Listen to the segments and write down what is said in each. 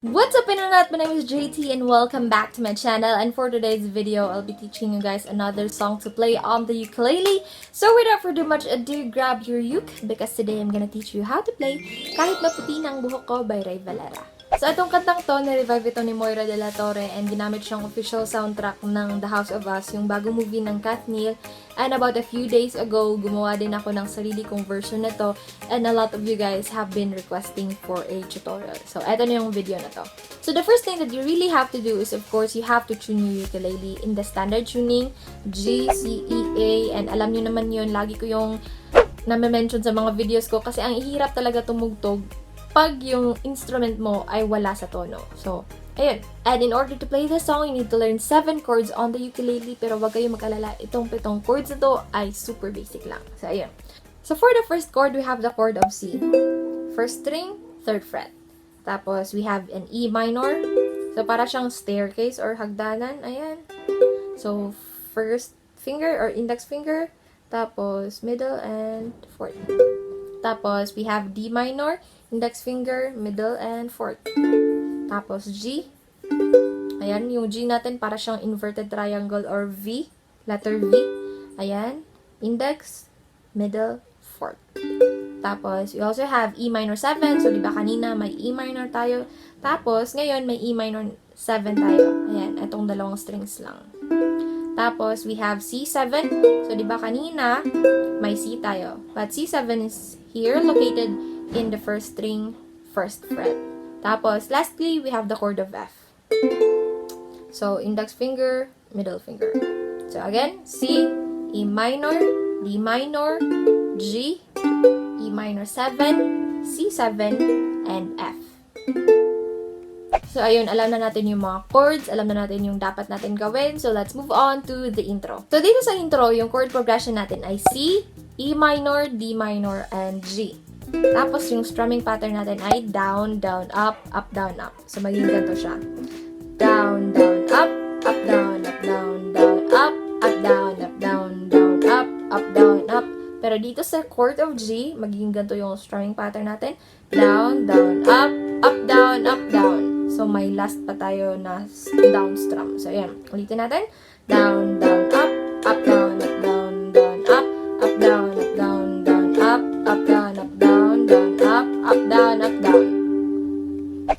What's up internet, my name is JT and welcome back to my channel, and for today's video, I'll be teaching you guys another song to play on the ukulele. So without further much ado, grab your uke because today I'm gonna teach you how to play Kahit Maputi ng Buhok Ko by Ray Valera. So itong kantang to, na-revive ito ni Moira de la Torre and ginamit siyang official soundtrack ng The House of Us, yung bagong movie ng Kath Neal. And about a few days ago, gumawa din ako ng sarili kong version na to, and a lot of you guys have been requesting for a tutorial. So eto na yung video na to. So the first thing that you really have to do is, of course, you have to tune your ukulele in the standard tuning, GCEA, and alam nyo naman yun, lagi ko yung na-mention sa mga videos ko kasi ang ihirap talaga tumugtog pag yung instrument mo ay wala sa tono. So, ayun. And in order to play this song, you need to learn 7 chords on the ukulele, pero wag kayong mag-alala, itong 7 chords na to ay super basic lang. So, ayun. So, for the first chord, we have the chord of C. First string, 3rd fret. Tapos, we have an E minor. So, para siyang staircase or hagdanan. Ayan. So, first finger or index finger. Tapos, middle and 4th. Tapos, we have D minor, index finger, middle and 4th. Tapos, G. Ayan, yung G natin para siyang inverted triangle or V. Letter V. Ayan. Index, middle, 4th. Tapos, we also have E minor 7. So, di ba kanina may E minor tayo. Tapos, ngayon may E minor 7 tayo. Ayan, itong dalawang strings lang. Tapos, we have C7. So, di ba kanina may C tayo. But C7 is here, located in the first string, 1st fret. Tapos, lastly, we have the chord of F. So, index finger, middle finger. So, again, C, E minor, D minor, G, E minor 7, C7, and F. So, ayun, alam na natin yung mga chords, alam na natin yung dapat natin gawin. So, let's move on to the intro. So, dito sa intro, yung chord progression natin ay C, E minor, D minor, and G. Tapos, yung strumming pattern natin ay down, down, up, down, up. So, magiging ganito siya. Down, down, up, down, down, down, up, down, down, down, up, down, up. Pero dito sa chord of G, magiging ganito yung strumming pattern natin. Down, down, up, down, down. So, may last pa tayo na down strum. So, ayan. Ulitin natin. Down, down, up, down, down, down, up, down, down, down, up, down, down, down, up, down, down.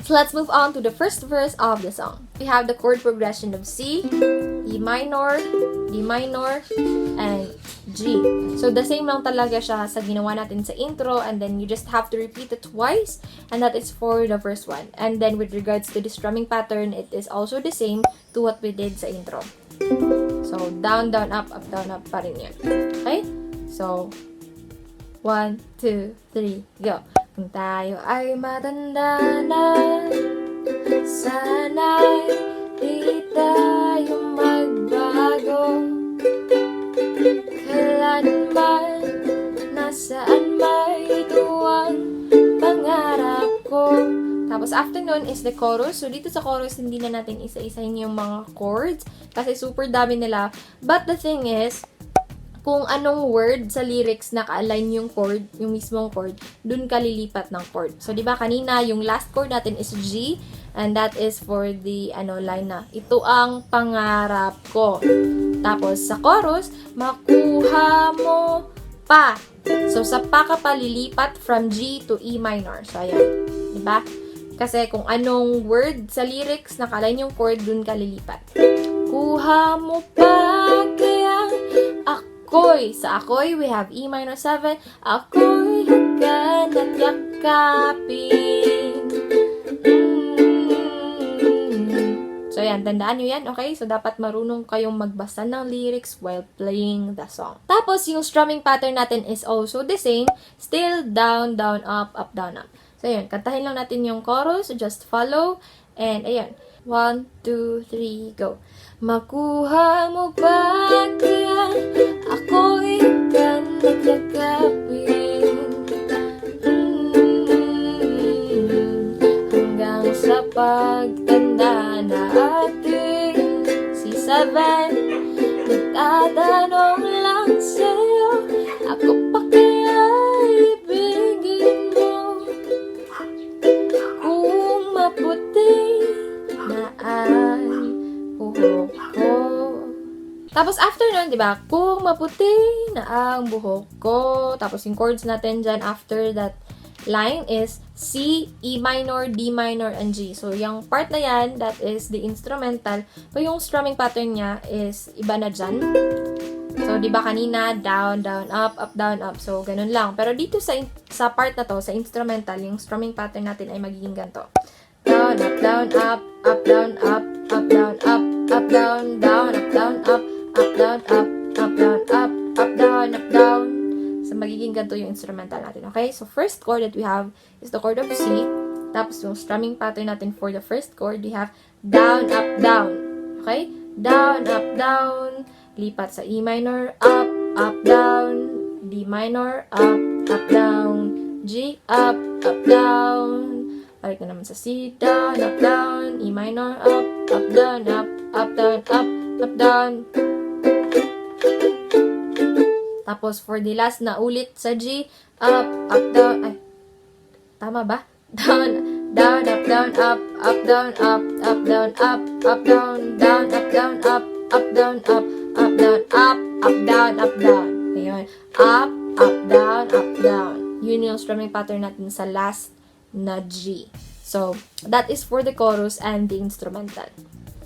So, let's move on to the first verse of the song. We have the chord progression of C, E minor, D minor, and G. So, the same lang talaga siya sa ginawa natin sa intro, and then you just have to repeat it twice, and that is for the first one. And then, with regards to the strumming pattern, it is also the same to what we did sa intro. So, down, down, up, down, up pa rin yun. Okay? So, 1, 2, 3, go! Kung tayo ay matanda na, sana'y di tayo magbago. Kailanman, nasaan may tuwang pangarap ko. Tapos, after nun is the chorus. So, dito sa chorus, hindi na natin isa-isahin yung mga chords kasi super dami nila. But the thing is, kung anong word sa lyrics naka-align yung chord, yung mismong chord, dun ka lilipat ng chord. So, di ba kanina, yung last chord natin is G, and that is for the line na, ito ang pangarap ko. Tapos, sa chorus, makuha mo pa. So, sa pa ka pa lilipat from G to E minor. So, ayan. Di ba? Kasi kung anong word sa lyrics naka-align yung chord, dun ka lilipat. Kuha mo pa, kayang ako'y. Sa ako'y, we have E minor 7. Ako'y hagkan at yakapin. So, yan. Tandaan nyo yan, okay? So, dapat marunong kayong magbasa ng lyrics while playing the song. Tapos, yung strumming pattern natin is also the same. Still down, down, up, down, up. So, yun. Kantahin lang natin yung chorus. So, just follow. And, ayan. 1, 2, 3, go. Makuha mo ba kaya ako'y hagkan at yakapin, hanggang sa pagtanda natin. C7, nagtatanong lang sa'yo, ako pa kaya ibigin mo, kung maputi nun, di ba? Kung maputi na ang buhok ko. Tapos yung chords natin dyan after that line is C, E minor, D minor, and G. So, yung part na yan, that is the instrumental. Pero yung strumming pattern niya is iba na dyan. So, di ba kanina, down, down, up, down, up. So, ganun lang. Pero dito sa part na to, sa instrumental, yung strumming pattern natin ay magiging ganito. Down, up, down, up, down, up, down, up, down, down, up, down, up, down, up, down, up, down, down. So, magiging ganito yung instrumental natin, okay? So, first chord that we have is the chord of C. Tapos, yung strumming pattern natin for the first chord, we have down, up, down. Okay? Down, up, down. Lipat sa E minor, up, down. D minor, up, down. G, up, down. Balik na naman sa C, down, up, down. E minor, up, down, up, down, up, down. Tapos, for the last na ulit sa G, up, down, ay, tama ba? Down, down, up, down, up, down, up, down, up, down, down, up, down, up, down, up, down, down, down. Ayun. Up, down, down. Yun yung strumming pattern natin sa last na G. So, that is for the chorus and the instrumental.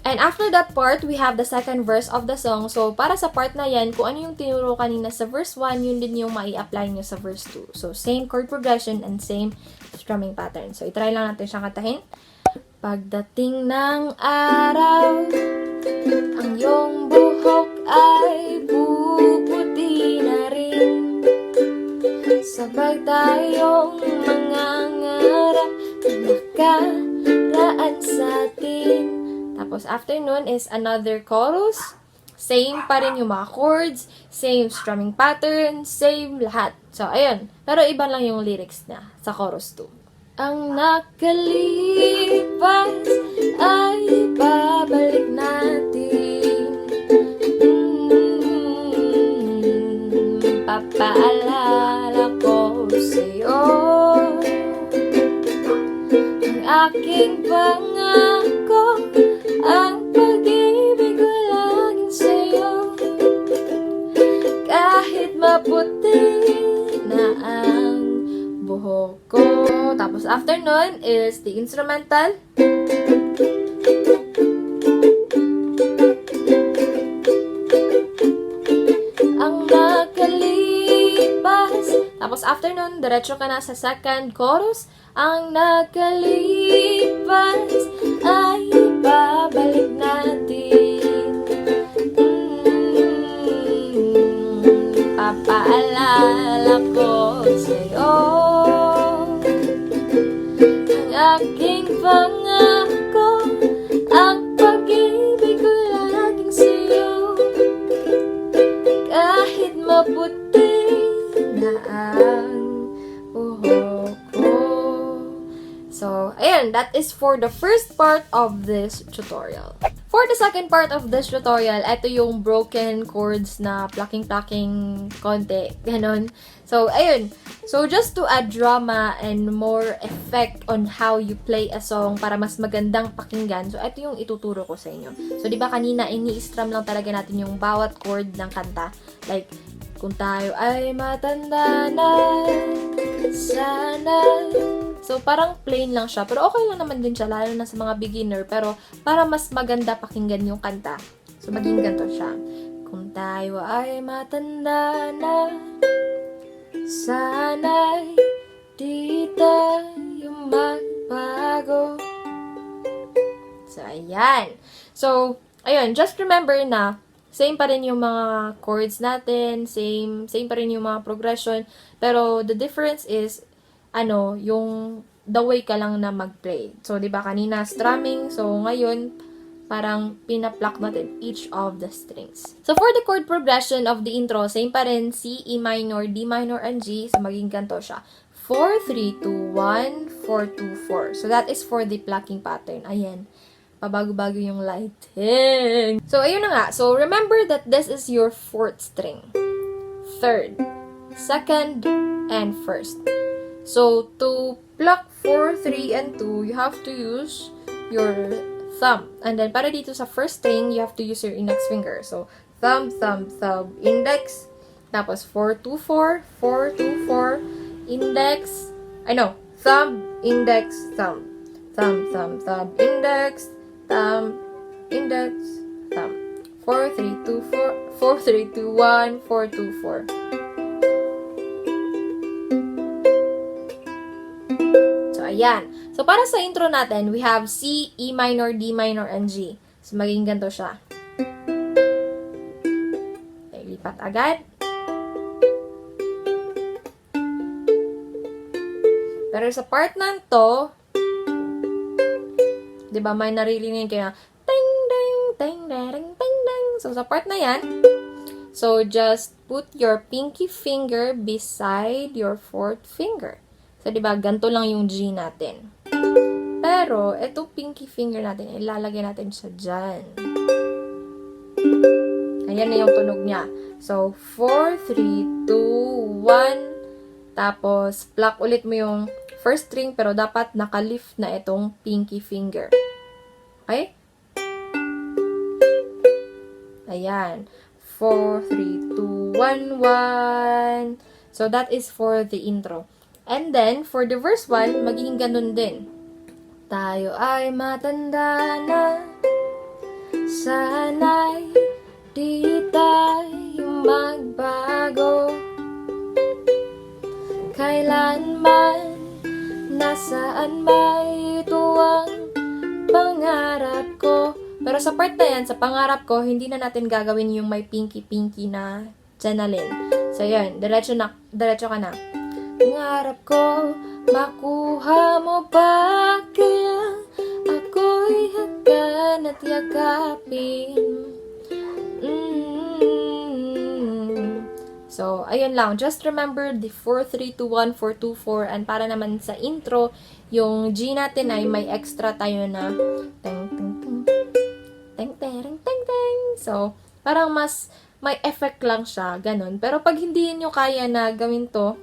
And after that part, we have the second verse of the song. So, para sa part na yan, kung ano yung tinuro kanina sa verse 1, yun din yung mai-apply nyo sa verse 2. So, same chord progression and same strumming pattern. So, itry lang natin siyang katahin. Pagdating ng araw, ang iyong buhok ay puputi na rin. Sabay tayong mangangarap na nakaraan sa atin. Tapos, after nun is another chorus. Same pa rin yung mga chords, same strumming pattern, same lahat. So, ayun. Pero iba lang yung lyrics na sa chorus 2. Ang nakalipas ay babalik natin. Papaalala ko sa'yo ang aking pangako. Ang pag-ibig ko laging sa'yo. Kahit maputi na ang buhok ko. Tapos after nun is the instrumental. Ang nakalipas. Tapos after nun, diretso ka na sa second chorus. Ang nakalipas ay babalik natin. Papaalala ko sa'yo ang aking pangako. Ang pag-ibig ko laging sa'yo. Kahit maputi na ang buhok ko. So, ayan, that is for the first part of this tutorial. For the second part of this tutorial, ito yung broken chords na plucking konti, ganon. So, ayun. So, just to add drama and more effect on how you play a song para mas magandang pakinggan, so, ito yung ituturo ko sa inyo. So, di ba kanina, ini-strum lang talaga natin yung bawat chord ng kanta. Like, kung tayo ay matanda na, sana. So, parang plain lang siya. Pero okay lang naman din siya, lalo na sa mga beginner. Pero, para mas maganda pakinggan yung kanta. So, maging ganito siya. Kung tayo ay matanda na, sana'y di tayo magbago. So, ayan. So, ayun. Just remember na, same pa rin yung mga chords natin. Same pa rin yung mga progression. Pero, the difference is, yung the way ka lang na mag-play. So, di ba kanina strumming. So, ngayon, parang pinapluck natin each of the strings. So, for the chord progression of the intro, same pa rin C, E minor, D minor, and G. So, maging ganito siya. 4, 3, 2, 1, 4, 2, 4. So, that is for the plucking pattern. Ayan. Pabago-bago yung lighting. So, ayun na nga. So, remember that this is your fourth string. Third, second, and first. So, to pluck 4, 3, and 2, you have to use your thumb. And then, para dito sa first string, you have to use your index finger. So, thumb, thumb, thumb, index, tapos 4, 2, 4, 4, 2, 4, index, thumb, index, thumb, thumb, thumb, thumb, index, thumb, index, thumb, 4, 3, 2, 4, 4, 3, 2, 1, 4, 2, 4. So, ayan. So, para sa intro natin, we have C, E minor, D minor, and G. So, magiging ganito siya. Okay, lipat agad. Pero sa part na to, di ba, may naririnig kayo, ting, ding, ting, ding, ting, ding. So, sa part na yan, so, just put your pinky finger beside your fourth finger. So, di ba, ganito lang yung G natin. Pero, itong pinky finger natin, ilalagay natin siya dyan. Ayan na yung tunog niya. So, 4, 3, 2, 1. Tapos, pluck ulit mo yung first string, pero dapat nakalift na itong pinky finger. Okay? Ayan. 4, 3, 2, 1, 1. So, that is for the intro. And then, for the verse 1, magiging ganun din. Tayo ay matanda na, sana'y di tayo magbago. Kailanman, nasaan ba ito ang pangarap ko? Pero sa part na yan, sa pangarap ko, hindi na natin gagawin yung may pinky-pinky na channeling. So, yun. Diretso ka na. Pangarap ko, makuha mo ba? Kaya ako'y hagkan at yakapin. So, ayun lang. Just remember the 4, 3, 2, 1, 4, 2, 4. And para naman sa intro, yung G natin ay may extra tayo na teng, teng, teng, teng, teng, teng, teng. So, parang mas may effect lang siya. Ganun. Pero pag hindi nyo kaya na gawin to,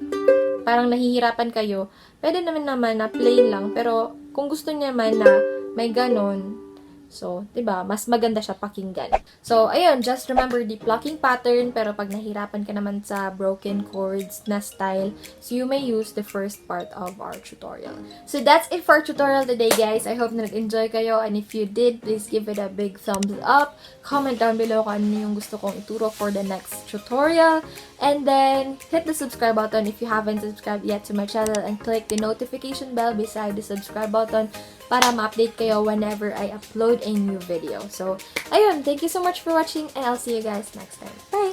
parang nahihirapan kayo, pwede naman na plain lang. Pero kung gusto niya man na may ganun, so, diba, mas maganda siya pakinggan. So, ayun, just remember the plucking pattern, pero pag nahirapan ka naman sa broken chords na style, so you may use the first part of our tutorial. So, that's it for our tutorial today, guys. I hope na nag-enjoy kayo, and if you did, please give it a big thumbs up. Comment down below kung ano yung gusto kong ituro for the next tutorial. And then, hit the subscribe button if you haven't subscribed yet to my channel, and click the notification bell beside the subscribe button para ma-update kayo whenever I upload a new video. So, ayun, thank you so much for watching, and I'll see you guys next time. Bye!